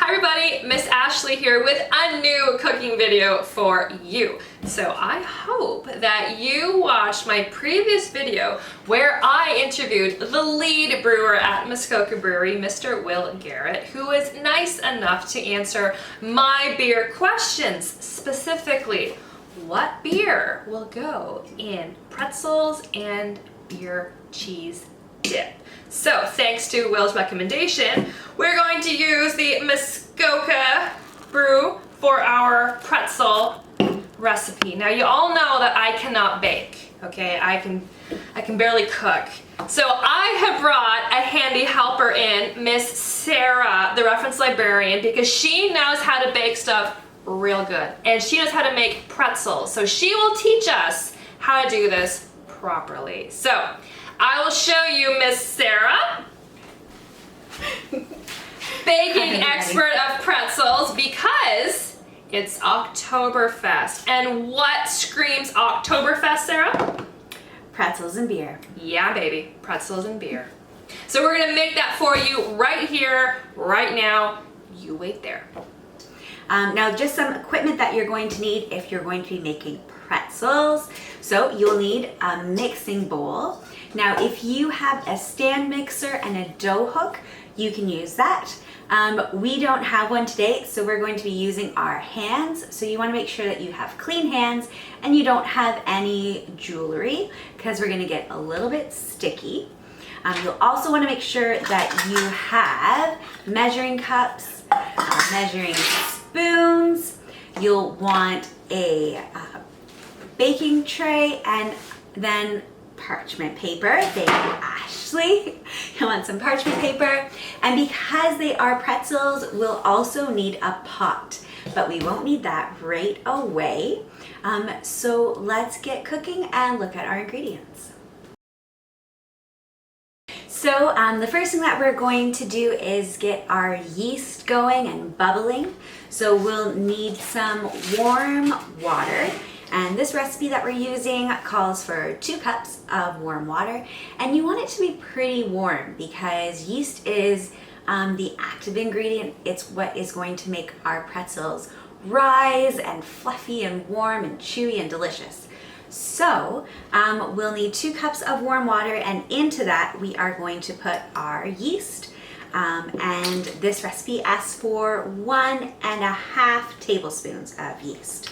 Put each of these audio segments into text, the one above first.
Hi everybody, Miss Ashleigh here with a new cooking video for you. So I hope that you watched my previous video where I interviewed the lead brewer at Muskoka Brewery, Mr. Will Garrett, who was nice enough to answer my beer questions, specifically what beer will go in pretzels and beer cheese dip. So thanks to Will's recommendation, we're going to use the Muskoka brew for our pretzel recipe. Now you all know that I cannot bake, okay? I can barely cook. So I have brought a handy helper in, Miss Sarah, the reference librarian, because she knows how to bake stuff real good. And she knows how to make pretzels. So she will teach us how to do this properly. So I will show you Miss Sarah, baking expert of pretzels, because it's Oktoberfest. And what screams Oktoberfest, Sarah? Pretzels and beer. Yeah, baby, pretzels and beer. So we're gonna make that for you right here, right now. You wait there. Now just some equipment that you're going to need if you're going to be making pretzels. So you'll need a mixing bowl. Now if you have a stand mixer and a dough hook, you can use that. We don't have one today, so we're going to be using our hands. So you want to make sure that you have clean hands and you don't have any jewelry, because we're going to get a little bit sticky. You'll also want to make sure that you have measuring cups, measuring spoons. You'll want a baking tray, and then parchment paper. Thank you, Ashley. You want some parchment paper. And because they are pretzels, we'll also need a pot, but we won't need that right away. So let's get cooking and look at our ingredients. So the first thing that we're going to do is get our yeast going and bubbling. So we'll need some warm water. And this recipe that we're using calls for 2 cups of warm water. And you want it to be pretty warm because yeast is the active ingredient. It's what is going to make our pretzels rise and fluffy and warm and chewy and delicious. So we'll need 2 cups of warm water, and into that we are going to put our yeast. And this recipe asks for 1.5 tablespoons of yeast.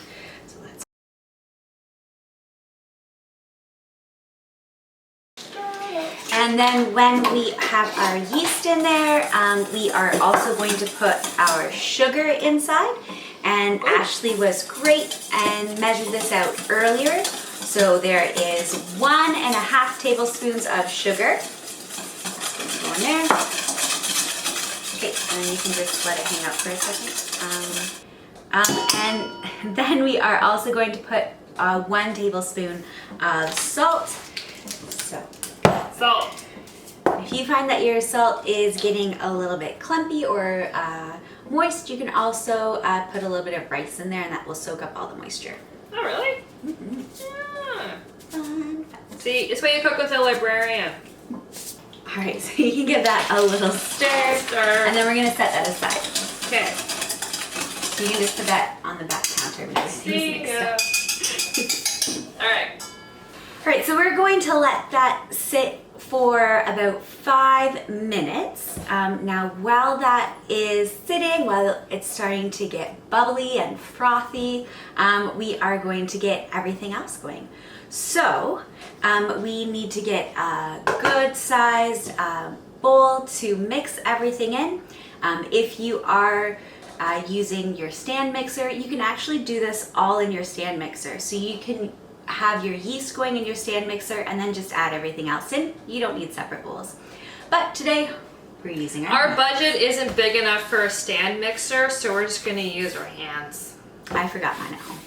And then when we have our yeast in there, we are also going to put our sugar inside. And Ashley was great and measured this out earlier. So there is 1.5 tablespoons of sugar. Go in there. Okay, and then you can just let it hang out for a second. And then we are also going to put 1 tablespoon of salt. Salt. If you find that your salt is getting a little bit clumpy or moist, you can also put a little bit of rice in there, and that will soak up all the moisture. Oh, really? Mm-hmm. Yeah. Fun. See, it's why you cook with a librarian. All right, so you can give that a little stir, and then we're gonna set that aside. Okay. You can just put that on the back counter. See you go. All right. All right, so we're going to let that sit for about 5 minutes. Now, while that is sitting, while it's starting to get bubbly and frothy, we are going to get everything else going. So, we need to get a good sized bowl to mix everything in. If you are using your stand mixer, you can actually do this all in your stand mixer. So you can have your yeast going in your stand mixer and then just add everything else in. You don't need separate bowls. But today we're using our budget isn't big enough for a stand mixer, so we're just gonna use our hands. I forgot mine at home.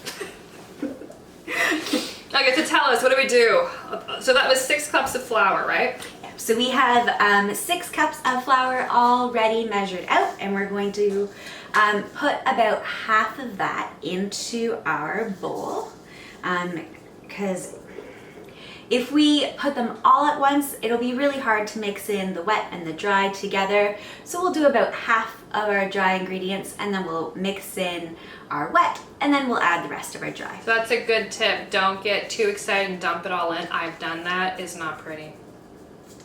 Okay, so tell us, what do we do? So that was 6 cups of flour, right? Yeah. So we have 6 cups of flour already measured out, and we're going to put about half of that into our bowl. Because if we put them all at once, it'll be really hard to mix in the wet and the dry together. So we'll do about half of our dry ingredients, and then we'll mix in our wet, and then we'll add the rest of our dry. So that's a good tip. Don't get too excited and dump it all in. I've done that. It's not pretty.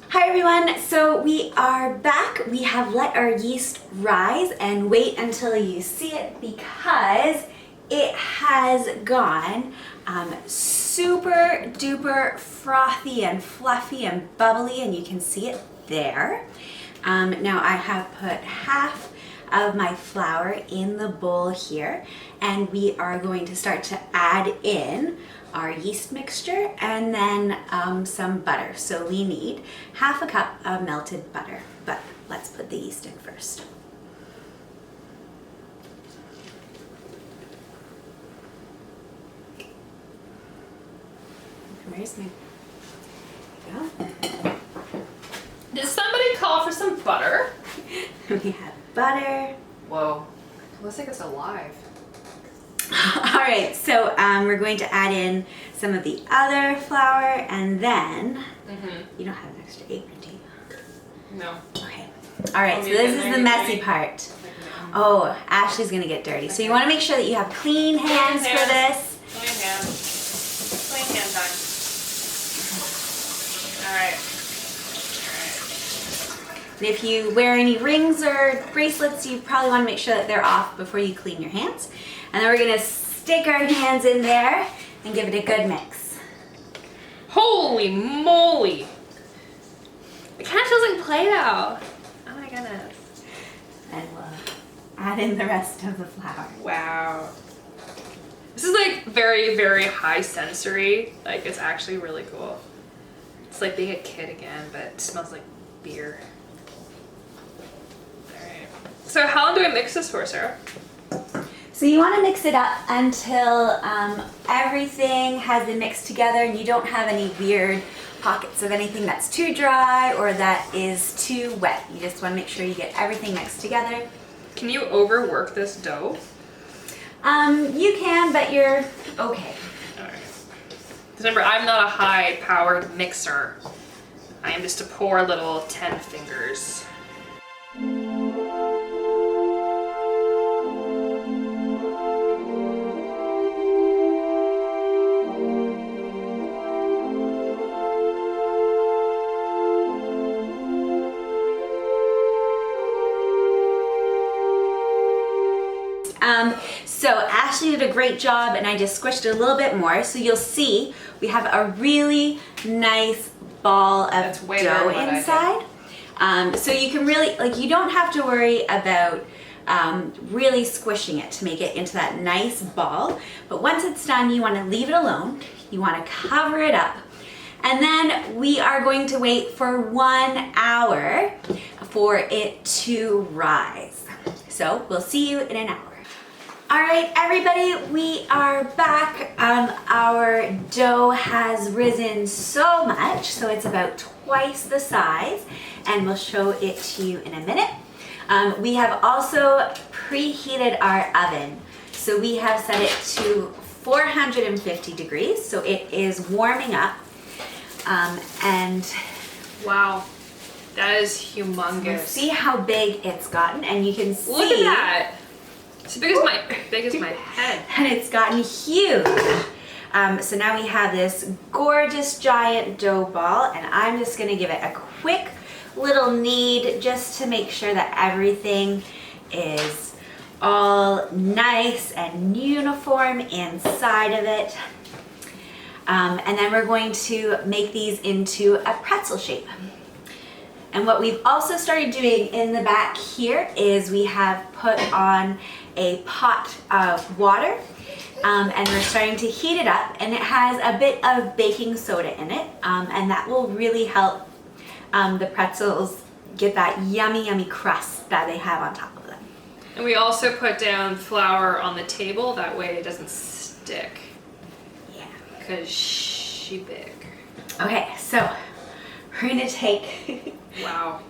Hi everyone, so we are back. We have let our yeast rise, and wait until you see it because it has gone super duper frothy and fluffy and bubbly, and you can see it there. Now I have put half of my flour in the bowl here, and we are going to start to add in our yeast mixture and then some butter. So we need half a cup of melted butter, but let's put the yeast in first. Where's my, go. Did somebody call for some butter? We have butter. Whoa, looks like it's alive. All right, so we're going to add in some of the other flour, and then you don't have an extra apron, do you? No. Okay. All right, so this is the messy part. Oh, Ashley's gonna get dirty. So you want to make sure that you have clean hands for this. Clean hands. Clean hand time. All right. And if you wear any rings or bracelets, you probably want to make sure that they're off before you clean your hands. And then we're gonna stick our hands in there and give it a good mix. Holy moly! It kind of feels like Play-Doh. Oh my goodness. And we'll add in the rest of the flour. Wow. This is like very, very high sensory. Like it's actually really cool. It's like being a kid again, but it smells like beer. Alright. So how long do I mix this for, Sarah? So you want to mix it up until everything has been mixed together and you don't have any weird pockets of anything that's too dry or that is too wet. You just want to make sure you get everything mixed together. Can you overwork this dough? You can, but you're okay. Alright. Remember, I'm not a high-powered mixer. I am just a poor little 10 fingers. So Ashley did a great job, and I just squished it a little bit more. So you'll see we have a really nice ball of dough inside. So you can really, like, you don't have to worry about really squishing it to make it into that nice ball. But once it's done, you want to leave it alone. You want to cover it up. And then we are going to wait for 1 hour for it to rise. So we'll see you in an hour. All right, everybody, we are back. Our dough has risen so much, so it's about twice the size, and we'll show it to you in a minute. We have also preheated our oven. So we have set it to 450 degrees, so it is warming up. And wow, that is humongous. see how big it's gotten, and you can see. Look at that. It's big as my head. And it's gotten huge. So now we have this gorgeous giant dough ball, and I'm just gonna give it a quick little knead just to make sure that everything is all nice and uniform inside of it. And then we're going to make these into a pretzel shape. And what we've also started doing in the back here is we have put on a pot of water, and we're starting to heat it up, and it has a bit of baking soda in it, and that will really help the pretzels get that yummy, yummy crust that they have on top of them. And we also put down flour on the table, that way it doesn't stick. Yeah. Because she big. Okay, so we're gonna take Wow.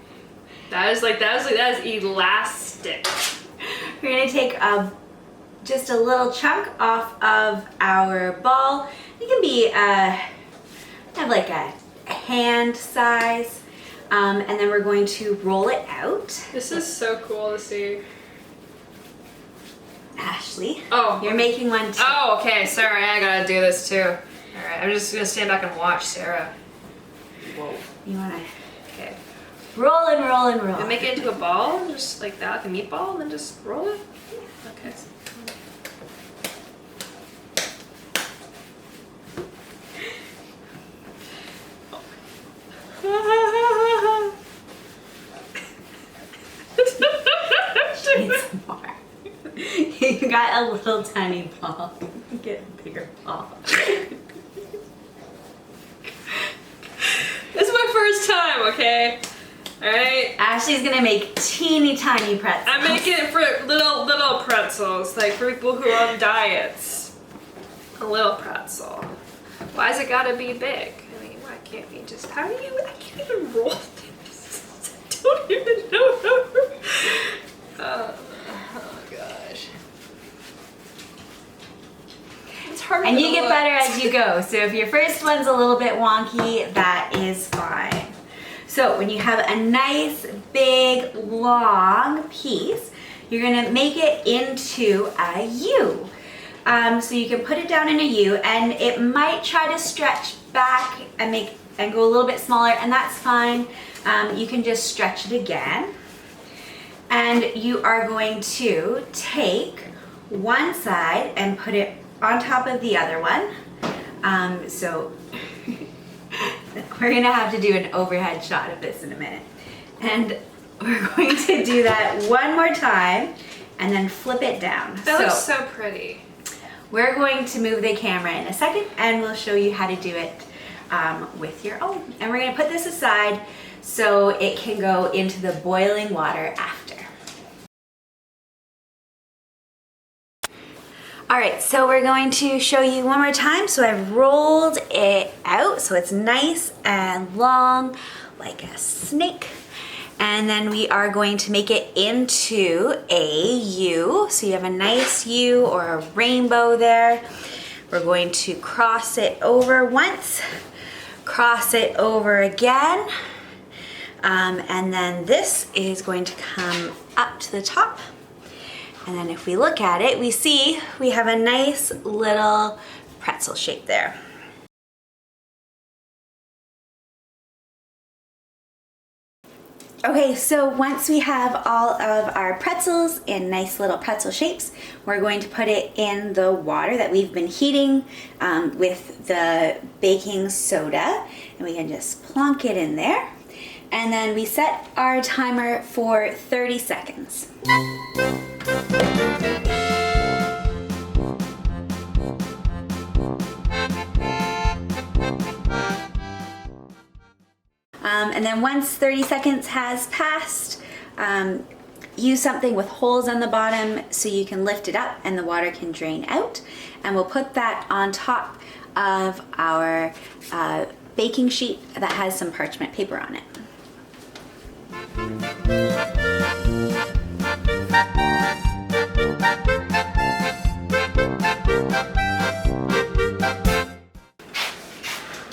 That is elastic. we're gonna take just a little chunk off of our ball. It can be have like a hand size. And then we're going to roll it out. This is so cool to see. Ashleigh, Oh. you're making one too. Oh, okay. Sorry, I gotta do this too. All right, I'm just gonna stand back and watch Sarah. Whoa. You want to Okay. roll and roll and roll. And make it into a ball, just like that, like a meatball, and then just roll it. Okay. It's more. You got a little tiny ball. Get a bigger ball. This is my first time, okay? Alright? Ashleigh's gonna make teeny tiny pretzels. I'm making it for little pretzels, like for people who are on diets. A little pretzel. Why's it gotta be big? I mean, why can't we just, how do you, I can't even roll this. I don't even know how. Oh gosh. It's hard. And to you get look. better as you go. So if your first one's a little bit wonky, that is fine. So when you have a nice, big, long piece, you're gonna make it into a U. So you can put it down in a U, and it might try to stretch back and go a little bit smaller, and that's fine. You can just stretch it again. And you are going to take one side and put it on top of the other one. So we're gonna have to do an overhead shot of this in a minute. And we're going to do that one more time and then flip it down. That looks so pretty. We're going to move the camera in a second and we'll show you how to do it with your own. And we're gonna put this aside so it can go into the boiling water after. All right, so we're going to show you one more time. So I've rolled it out so it's nice and long like a snake. And then we are going to make it into a U. So you have a nice U or a rainbow there. We're going to cross it over once, cross it over again. And then this is going to come up to the top. And then if we look at it, we see we have a nice little pretzel shape there. Okay, so once we have all of our pretzels in nice little pretzel shapes, we're going to put it in the water that we've been heating with the baking soda. And we can just plonk it in there. And then we set our timer for 30 seconds. And then once 30 seconds has passed, use something with holes on the bottom so you can lift it up and the water can drain out. And we'll put that on top of our baking sheet that has some parchment paper on it.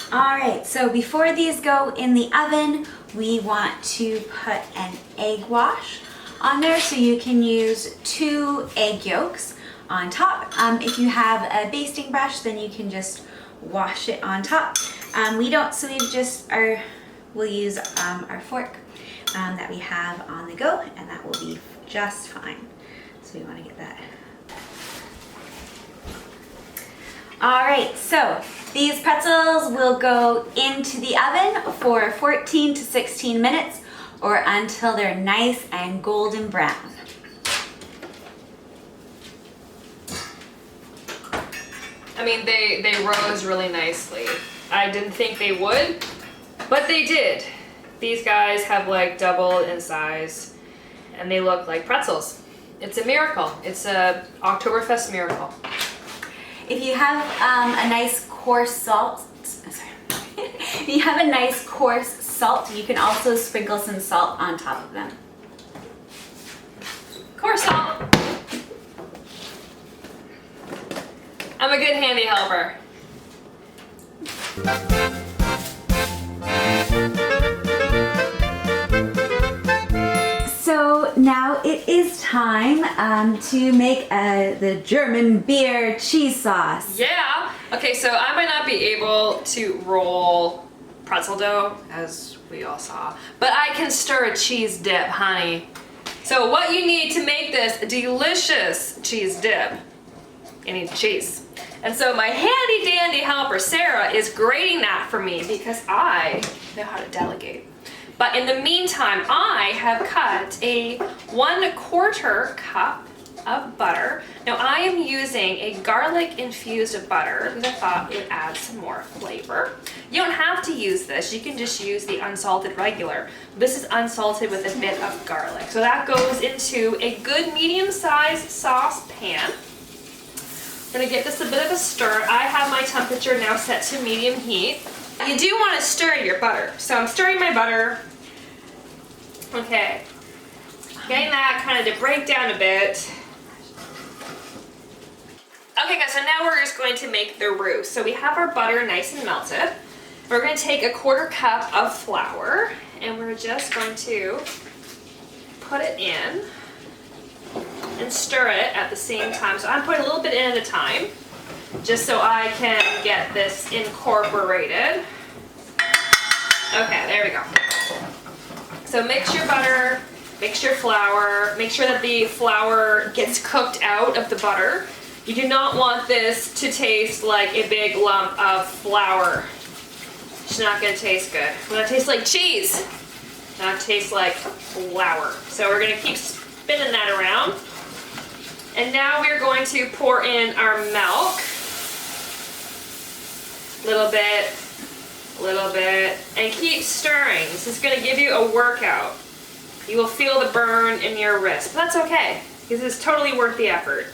Alright, so before these go in the oven, we want to put an egg wash on there, so you can use 2 egg yolks on top. If you have a basting brush, then you can just wash it on top. We don't, so we'll use our fork that we have on the go, and that will be just fine. So we want to get that. All right, so these pretzels will go into the oven for 14 to 16 minutes or until they're nice and golden brown. I mean, they rose really nicely. I didn't think they would, but they did. These guys have like doubled in size and they look like pretzels. It's a miracle. It's a Oktoberfest miracle. If you have a nice coarse salt, if you have a nice coarse salt, you can also sprinkle some salt on top of them. Coarse salt. I'm a good handy helper. it is time to make the German beer cheese sauce. Yeah. Okay, so I might not be able to roll pretzel dough, as we all saw, but I can stir a cheese dip, honey. So what you need to make this delicious cheese dip, you need cheese. And so my handy dandy helper, Sarah, is grating that for me because I know how to delegate. But in the meantime, I have cut a 1/4 cup of butter. Now I am using a garlic infused butter because I thought it would add some more flavor. You don't have to use this, you can just use the unsalted regular. This is unsalted with a bit of garlic. So that goes into a good medium-sized saucepan. I'm gonna give this a bit of a stir. I have my temperature now set to medium heat. You do want to stir your butter. So I'm stirring my butter. Okay, getting that kind of to break down a bit. Okay guys, so now we're just going to make the roux. So we have our butter nice and melted. We're going to take a 1/4 cup of flour and we're just going to put it in and stir it at the same time. So I'm putting a little bit in at a time, just so I can get this incorporated. Okay, there we go. So mix your butter, mix your flour, make sure that the flour gets cooked out of the butter. You do not want this to taste like a big lump of flour. It's not gonna taste good. It's gonna taste like cheese, not taste like flour. So we're gonna keep spinning that around. And now we're going to pour in our milk. Little bit, and keep stirring. This is gonna give you a workout. You will feel the burn in your wrist, but that's okay, because it's totally worth the effort.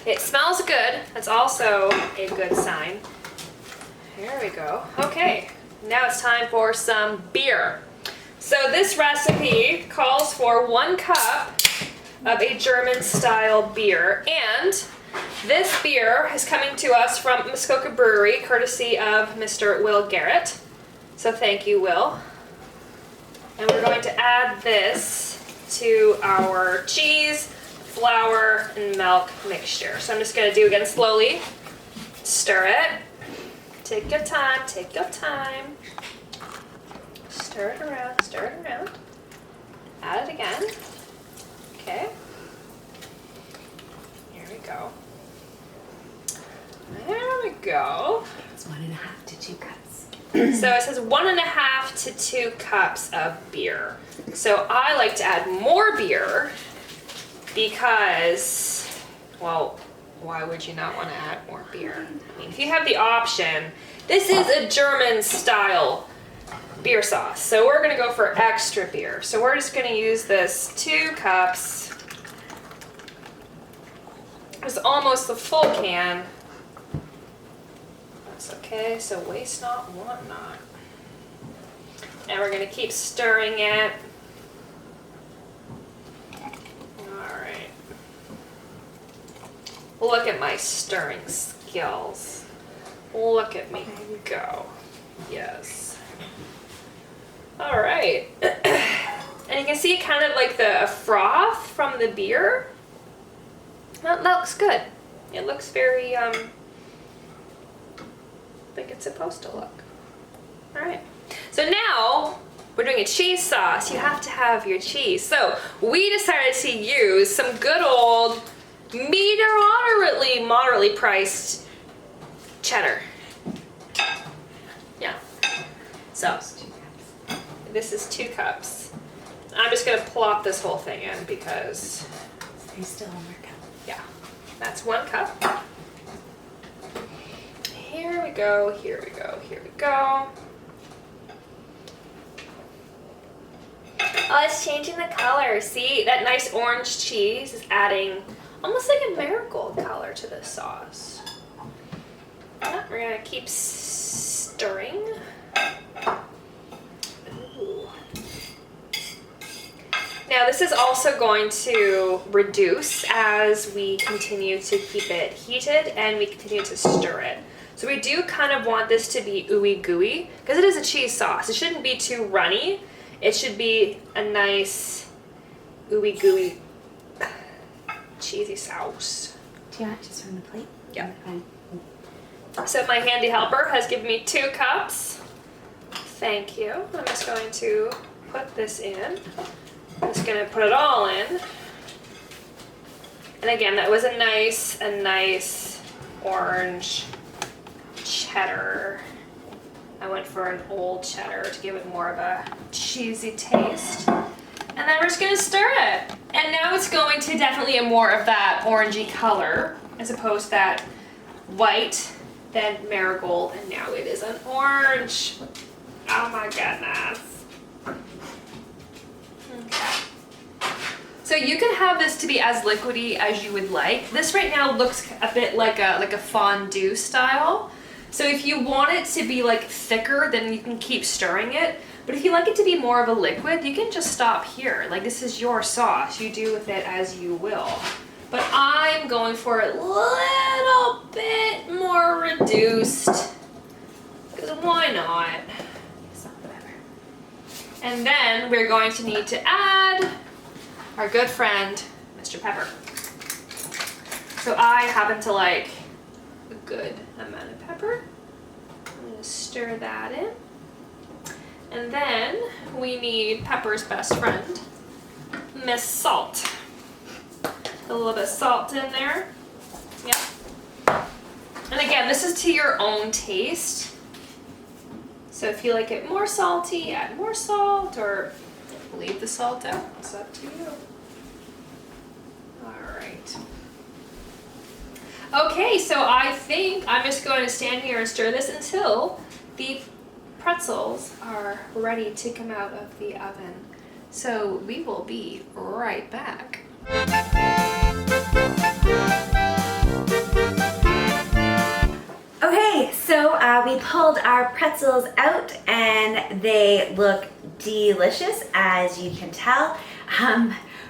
It smells good, that's also a good sign. There we go. Okay, now it's time for some beer. So this recipe calls for 1 cup of a German style beer, and this beer is coming to us from Muskoka Brewery, courtesy of Mr. Will Garrett. So thank you, Will. And we're going to add this to our cheese, flour, and milk mixture. So I'm just going to do again slowly. Stir it. Take your time, take your time. Stir it around, stir it around. Add it again. Okay. Here we go. There we go. It's 1.5 to 2 cups. So it says 1.5 to 2 cups of beer. So I like to add more beer because, well, why would you not want to add more beer? I mean, if you have the option, this is a German style beer sauce. So we're gonna go for extra beer. So we're just gonna use this 2 cups. It's almost the full can. That's okay, so waste not, want not. And we're gonna keep stirring it. Alright. Look at my stirring skills. Look at me go. Yes. Alright. And you can see kind of like the froth from the beer. That looks good. It looks very, like it's supposed to look. Alright. So now, we're doing a cheese sauce. You have to have your cheese. So, we decided to use some good old, moderately priced cheddar. Yeah. So, this is 2 cups. I'm just gonna plop this whole thing in because There's still 1 more cup. yeah, that's 1 cup. Here we go, here we go, here we go. Oh, it's changing the color. See, that nice orange cheese is adding almost like a marigold color to this sauce. Yeah, we're gonna keep stirring. Ooh. Now this is also going to reduce as we continue to keep it heated and we continue to stir it. So we do kind of want this to be ooey gooey because it is a cheese sauce. It shouldn't be too runny. It should be a nice ooey gooey cheesy sauce. Do you want just from the plate? Yeah. Okay. So my handy helper has given me 2 cups. Thank you. I'm just going to put this in. I'm just going to put it all in. And again, that was a nice orange cheddar. I went for an old cheddar to give it more of a cheesy taste. And then we're just gonna stir it. And now it's going to definitely more of that orangey color as opposed to that white, then marigold, and now it is an orange. Oh my goodness. Okay. So you can have this to be as liquidy as you would like. This right now looks a bit like a fondue style. So if you want it to be like thicker, then you can keep stirring it. But if you like it to be more of a liquid, you can just stop here. Like, this is your sauce. You do with it as you will. But I'm going for a little bit more reduced. Because why not? And then we're going to need to add our good friend, Mr. Pepper. So I happen to like a good amount of pepper. I'm gonna stir that in. And then we need Pepper's best friend, Miss Salt. A little bit of salt in there. Yep. And again, this is to your own taste. So if you like it more salty, add more salt, or leave the salt out. It's up to you. All right. Okay, so I think I'm just going to stand here and stir this until the pretzels are ready to come out of the oven. So we will be right back. Okay, so we pulled our pretzels out and they look delicious, as you can tell.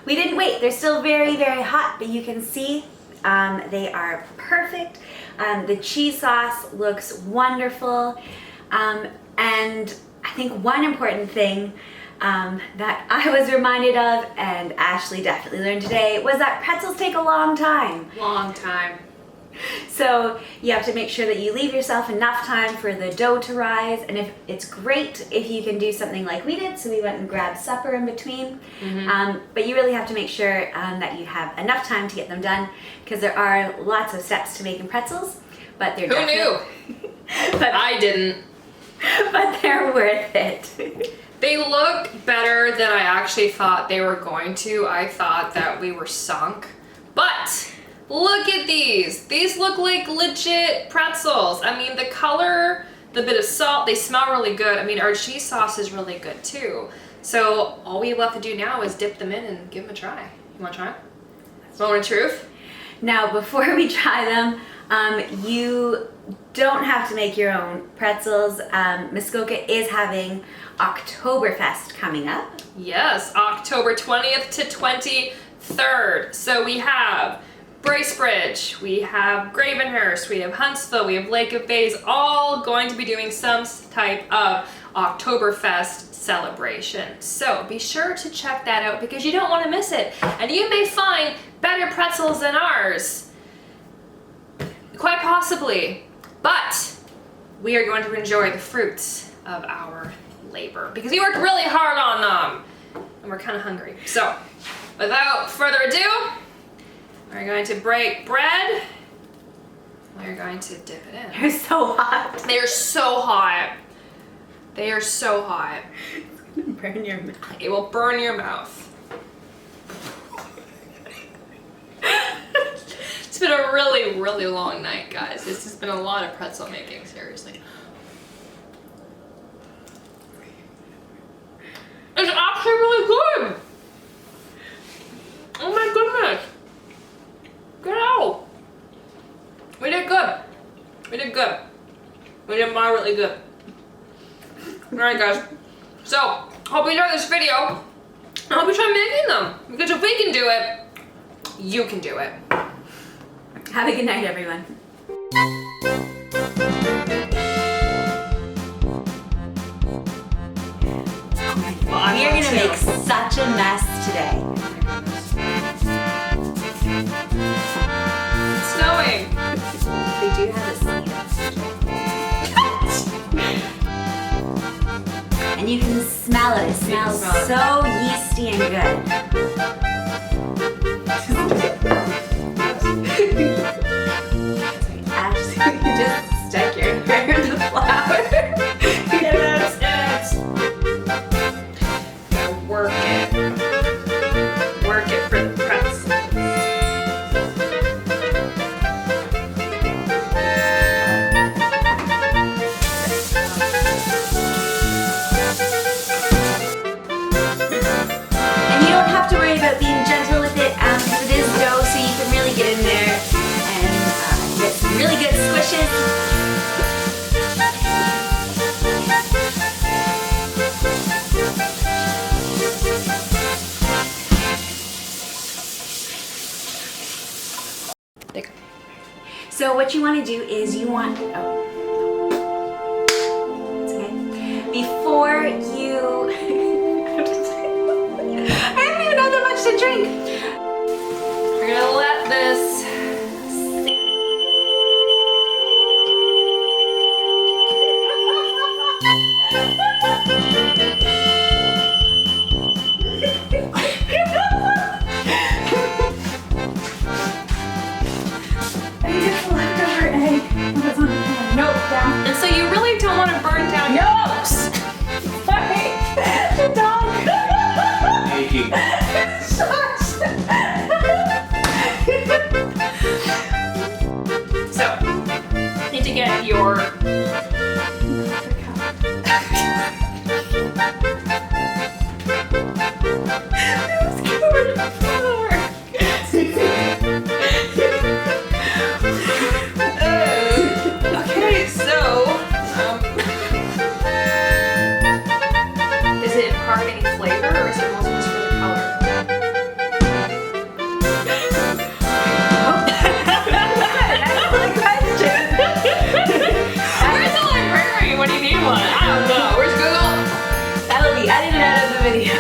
We didn't wait, they're still very, very hot, but you can see they are perfect. The cheese sauce looks wonderful. And I think one important thing that I was reminded of, and Ashleigh definitely learned today, was that pretzels take a long time. Long time. So you have to make sure that you leave yourself enough time for the dough to rise. And if it's great if you can do something like we did, so we went and grabbed supper in between. But you really have to make sure that you have enough time to get them done, because there are lots of steps to making pretzels. But they're Who knew? But I didn't. But they're worth it. They look better than I actually thought they were going to. I thought that we were sunk. But look at these. These look like legit pretzels. I mean, the color, the bit of salt, they smell really good. I mean, our cheese sauce is really good too. So all we have to do now is dip them in and give them a try. You want to try? Moment of truth? Now, before we try them, you don't have to make your own pretzels. Muskoka is having Oktoberfest coming up. Yes, October 20th to 23rd. So we have Bracebridge, we have Gravenhurst, we have Huntsville, we have Lake of Bays, all going to be doing some type of Oktoberfest celebration. So be sure to check that out because you don't want to miss it. And you may find better pretzels than ours. Quite possibly. But we are going to enjoy the fruits of our labor because we worked really hard on them and we're kind of hungry. So without further ado, we're going to break bread. We're going to dip it in. They're so hot. They are so hot. They are so hot. It's gonna burn your mouth. It will burn your mouth. It's been a really, really long night, guys. This has been a lot of pretzel making, seriously. It's actually really good. Oh my goodness. Get out. We did good. We did good. We did moderately good. Alright guys. So, hope you enjoyed this video. I hope you try making them. Because if we can do it, you can do it. Have a good night, everyone. We are gonna make such a mess today. do have a seed. And you can smell it. It smells so yeasty and good. Actually, just stick your hair in the flour. Yes, yes. Now work it. Work it for the pretzels. And you don't have to worry about being gentle with it because it is dough, so you can really get in there and get some really good squishes. So what you want to do is you want, it's okay. Before you, I haven't even had that much to drink. We're gonna let this And so you really don't want to burn down your house. Sorry, the dog. So, need to get your Okay, so is it part any flavor or is it mostly just for the color? Where's the librarian when you need one? I don't know. Where's Google? That will be edited out of the video.